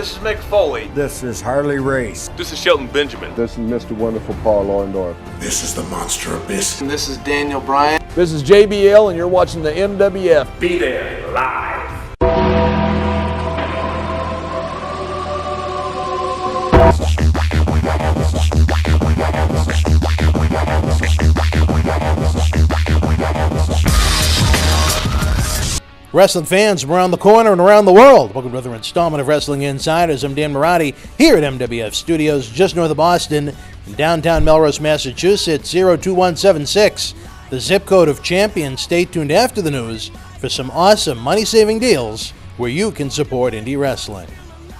This is Mick Foley. This is Harley Race. This is Shelton Benjamin. This is Mr. Wonderful Paul Orndorff. This is the Monster Abyss. And this is Daniel Bryan. This is JBL, and you're watching the MWF. Be there live. Wrestling fans from around the corner and around the world, welcome to another installment of Wrestling Insiders. I'm Dan Marotti here at MWF Studios, just north of Boston, in downtown Melrose, Massachusetts, 02176, the zip code of champions. Stay tuned after the news for some awesome money-saving deals where you can support indie wrestling.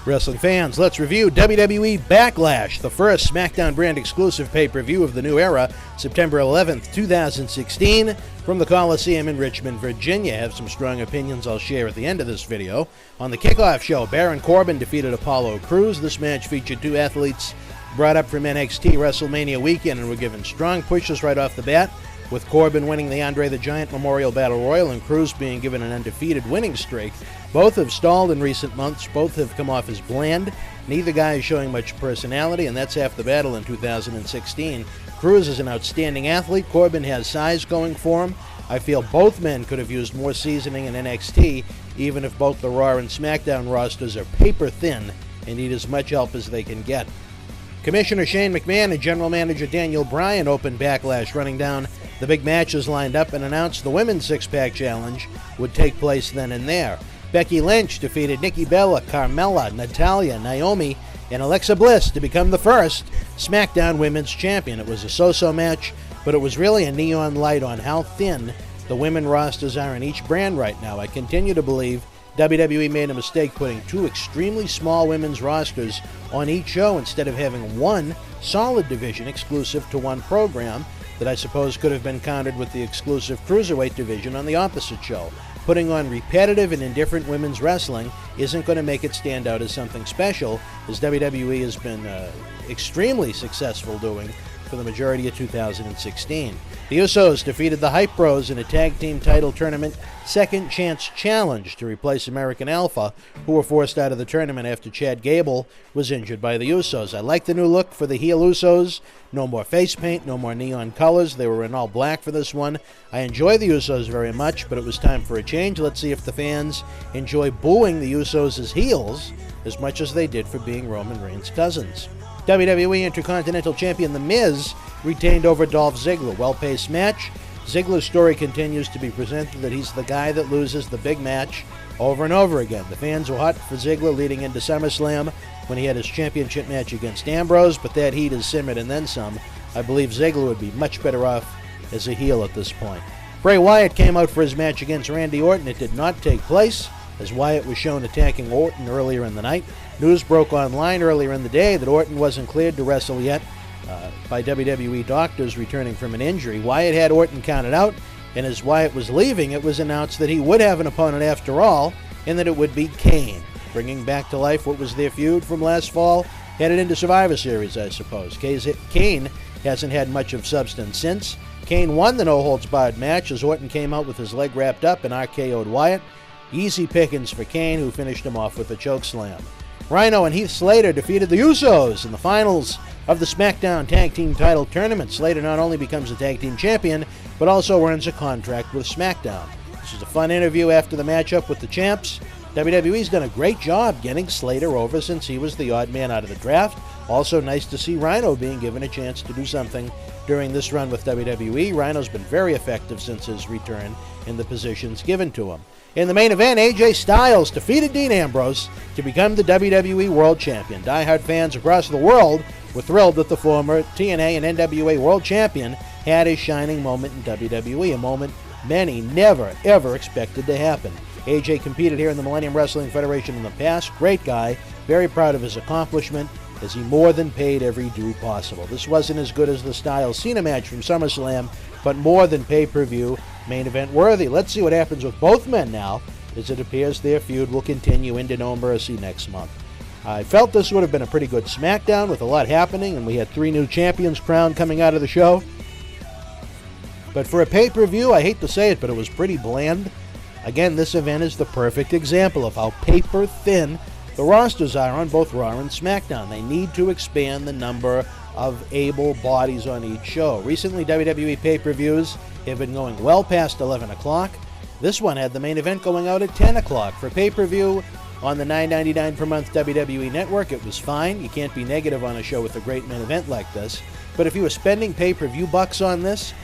Wrestling fans, let's review WWE Backlash, the first SmackDown brand exclusive pay-per-view of the new era, September 11th, 2016, from the Coliseum in Richmond, Virginia. I have some strong opinions I'll share at the end of this video. On the kickoff show, Baron Corbin defeated Apollo Crews. This match featured two athletes brought up from NXT WrestleMania weekend and were given strong pushes right off the bat, with Corbin winning the Andre the Giant Memorial Battle Royal and Crews being given an undefeated winning streak. Both have stalled in recent months. Both have come off as bland. Neither guy is showing much personality, and that's half the battle in 2016. Crews is an outstanding athlete. Corbin has size going for him. I feel both men could have used more seasoning in NXT, even if both the Raw and SmackDown rosters are paper thin and need as much help as they can get. Commissioner Shane McMahon and General Manager Daniel Bryan opened Backlash, running down the big matches lined up, and announced the Women's Six-Pack Challenge would take place then and there. Becky Lynch defeated Nikki Bella, Carmella, Natalya, Naomi, and Alexa Bliss to become the first SmackDown Women's Champion. It was a so-so match, but it was really a neon light on how thin the women rosters are in each brand right now. I continue to believe WWE made a mistake putting two extremely small women's rosters on each show instead of having one solid division exclusive to one program that I suppose could have been countered with the exclusive Cruiserweight division on the opposite show. Putting on repetitive and indifferent women's wrestling isn't going to make it stand out as something special, as WWE has been extremely successful doing for the majority of 2016. The Usos defeated the Hype Bros in a tag team title tournament second chance challenge to replace American Alpha, who were forced out of the tournament after Chad Gable was injured by the Usos. I like the new look for the heel Usos. No more face paint, no more neon colors. They were in all black for this one. I enjoy the Usos very much, but it was time for a change. Let's see if the fans enjoy booing the Usos as heels as much as they did for being Roman Reigns' cousins. WWE Intercontinental Champion The Miz retained over Dolph Ziggler. Well-paced match. Ziggler's story continues to be presented that he's the guy that loses the big match over and over again. The fans were hot for Ziggler leading into SummerSlam when he had his championship match against Ambrose, but that heat has simmered and then some. I believe Ziggler would be much better off as a heel at this point. Bray Wyatt came out for his match against Randy Orton. It did not take place, as Wyatt was shown attacking Orton earlier in the night. News broke online earlier in the day that Orton wasn't cleared to wrestle yet by WWE doctors returning from an injury. Wyatt had Orton counted out, and as Wyatt was leaving, it was announced that he would have an opponent after all, and that it would be Kane, bringing back to life what was their feud from last fall, headed into Survivor Series, I suppose. Kane hasn't had much of substance since. Kane won the no-holds-barred match as Orton came out with his leg wrapped up and RKO'd Wyatt. Easy pickings for Kane, who finished him off with a chokeslam. Rhino and Heath Slater defeated the Usos in the finals of the SmackDown Tag Team title tournament. Slater not only becomes a tag team champion, but also earns a contract with SmackDown. This was a fun interview after the matchup with the champs. WWE's done a great job getting Slater over since he was the odd man out of the draft. Also nice to see Rhino being given a chance to do something during this run with WWE. Rhino's been very effective since his return in the positions given to him. In the main event, AJ Styles defeated Dean Ambrose to become the WWE World Champion. Die-hard fans across the world were thrilled that the former TNA and NWA World Champion had his shining moment in WWE, a moment many never, ever expected to happen. AJ competed here in the Millennium Wrestling Federation in the past. Great guy, very proud of his accomplishment, as he more than paid every due possible. This wasn't as good as the Styles-Cena match from SummerSlam, but more than pay-per-view main event worthy. Let's see what happens with both men now, as it appears their feud will continue into No Mercy next month. I felt this would have been a pretty good SmackDown with a lot happening, and we had 3 new champions crowned coming out of the show. But for a pay-per-view, I hate to say it, but it was pretty bland. Again, this event is the perfect example of how paper-thin the rosters are on both Raw and SmackDown. They need to expand the number of able bodies on each show. Recently, WWE pay-per-views have been going well past 11 o'clock. This one had the main event going out at 10 o'clock. For pay-per-view on the $9.99 per month WWE Network, it was fine. You can't be negative on a show with a great main event like this. But if you were spending pay-per-view bucks on this,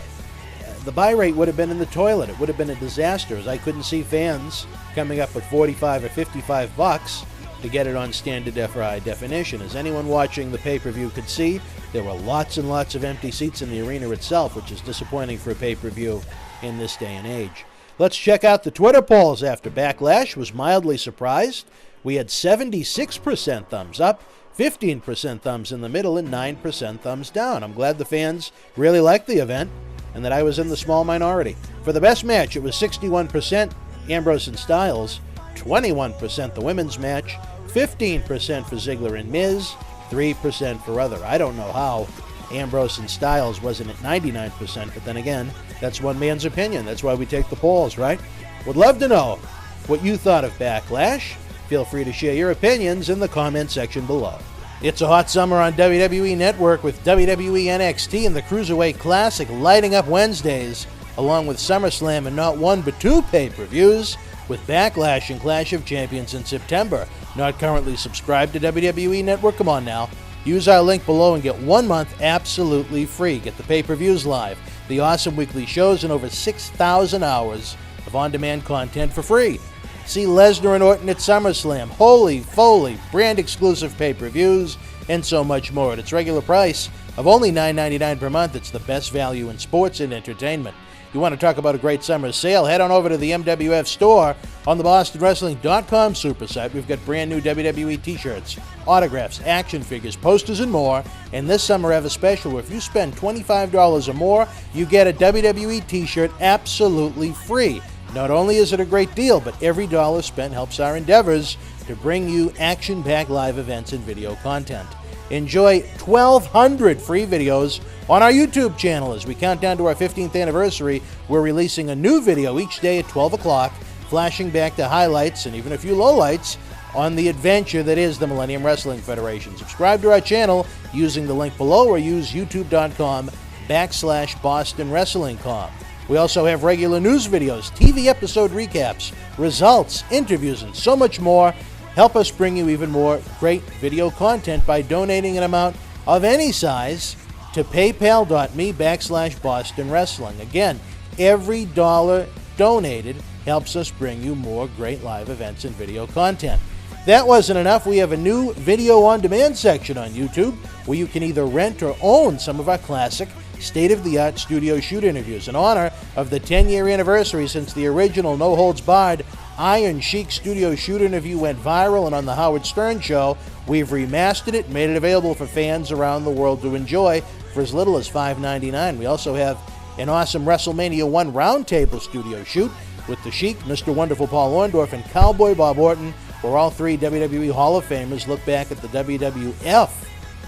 the buy rate would have been in the toilet. It would have been a disaster, as I couldn't see fans coming up with 45 or 55 bucks to get it on standard def or high definition. As anyone watching the pay-per-view could see, there were lots and lots of empty seats in the arena itself, which is disappointing for a pay-per-view in this day and age. Let's check out the Twitter polls after Backlash. Was mildly surprised. We had 76% thumbs up, 15% thumbs in the middle, and 9% thumbs down. I'm glad the fans really liked the event and that I was in the small minority. For the best match, it was 61% Ambrose and Styles, 21% the women's match, 15% for Ziggler and Miz, 3% for other. I don't know how Ambrose and Styles wasn't at 99%, but then again, that's one man's opinion. That's why we take the polls, right? Would love to know what you thought of Backlash. Feel free to share your opinions in the comment section below. It's a hot summer on WWE Network with WWE NXT and the Cruiserweight Classic lighting up Wednesdays, along with SummerSlam and not one but two pay-per-views, with Backlash and Clash of Champions in September. Not currently subscribed to WWE Network? Come on now. Use our link below and get 1 month absolutely free. Get the pay-per-views live, the awesome weekly shows, and over 6,000 hours of on-demand content for free. See Lesnar and Orton at SummerSlam, Holy Foley, brand-exclusive pay-per-views, and so much more. At its regular price of only $9.99 per month, it's the best value in sports and entertainment. You want to talk about a great summer sale? Head on over to the MWF store on the BostonWrestling.com super site. We've got brand new WWE t-shirts, autographs, action figures, posters, and more. And this summer I have a special where if you spend $25 or more, you get a WWE t-shirt absolutely free. Not only is it a great deal, but every dollar spent helps our endeavors to bring you action-packed live events and video content. Enjoy 1,200 free videos on our YouTube channel. As we count down to our 15th anniversary, we're releasing a new video each day at 12 o'clock, flashing back to highlights and even a few lowlights on the adventure that is the Millennium Wrestling Federation. Subscribe to our channel using the link below or use youtube.com/BostonWrestlingCom. We also have regular news videos, TV episode recaps, results, interviews, and so much more. Help us bring you even more great video content by donating an amount of any size to paypal.me/Boston Wrestling. Again, every dollar donated helps us bring you more great live events and video content. That wasn't enough. We have a new video on demand section on YouTube where you can either rent or own some of our classic state-of-the-art studio shoot interviews. In honor of the 10-year anniversary since the original No Holds Barred Iron Sheik studio shoot interview went viral and on the Howard Stern Show, we've remastered it and made it available for fans around the world to enjoy for as little as $5.99. We also have an awesome WrestleMania 1 roundtable studio shoot with the Sheik, Mr. Wonderful Paul Orndorff, and Cowboy Bob Orton, where all three WWE Hall of Famers look back at the WWF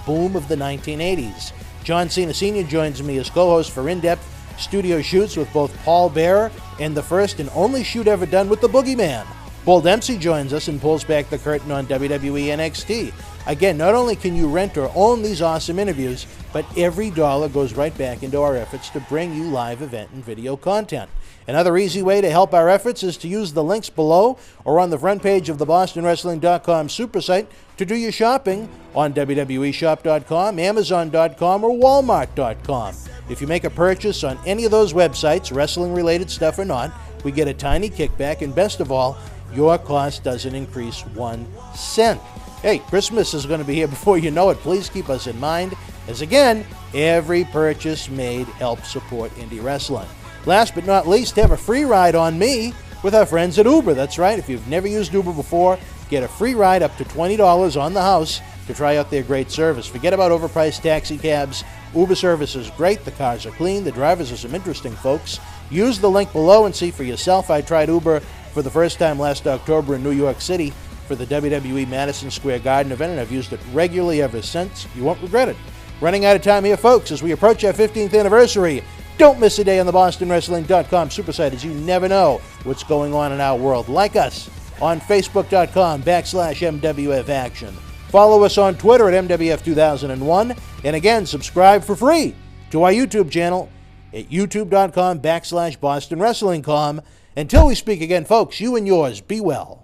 boom of the 1980s. John Cena Sr. joins me as co-host for in-depth studio shoots with both Paul Bearer and the first and only shoot ever done with the Boogeyman. Bull Dempsey joins us and pulls back the curtain on WWE NXT. Again, not only can you rent or own these awesome interviews, but every dollar goes right back into our efforts to bring you live event and video content. Another easy way to help our efforts is to use the links below or on the front page of the BostonWrestling.com super site to do your shopping on WWEshop.com, Amazon.com, or Walmart.com. If you make a purchase on any of those websites, wrestling-related stuff or not, we get a tiny kickback, and best of all, your cost doesn't increase 1 cent. Hey, Christmas is going to be here before you know it. Please keep us in mind, as again, every purchase made helps support indie wrestling. Last but not least, have a free ride on me with our friends at Uber. That's right, if you've never used Uber before, get a free ride up to $20 on the house to try out their great service. Forget about overpriced taxi cabs. Uber service is great. The cars are clean. The drivers are some interesting folks. Use the link below and see for yourself. I tried Uber for the first time last October in New York City for the WWE Madison Square Garden event, and I've used it regularly ever since. You won't regret it. Running out of time here, folks, as we approach our 15th anniversary. Don't miss a day on the BostonWrestling.com super site, as you never know what's going on in our world. Like us on Facebook.com/MWF Action. Follow us on Twitter at MWF2001. And again, subscribe for free to our YouTube channel at youtube.com/BostonWrestlingCom. Until we speak again, folks, you and yours, be well.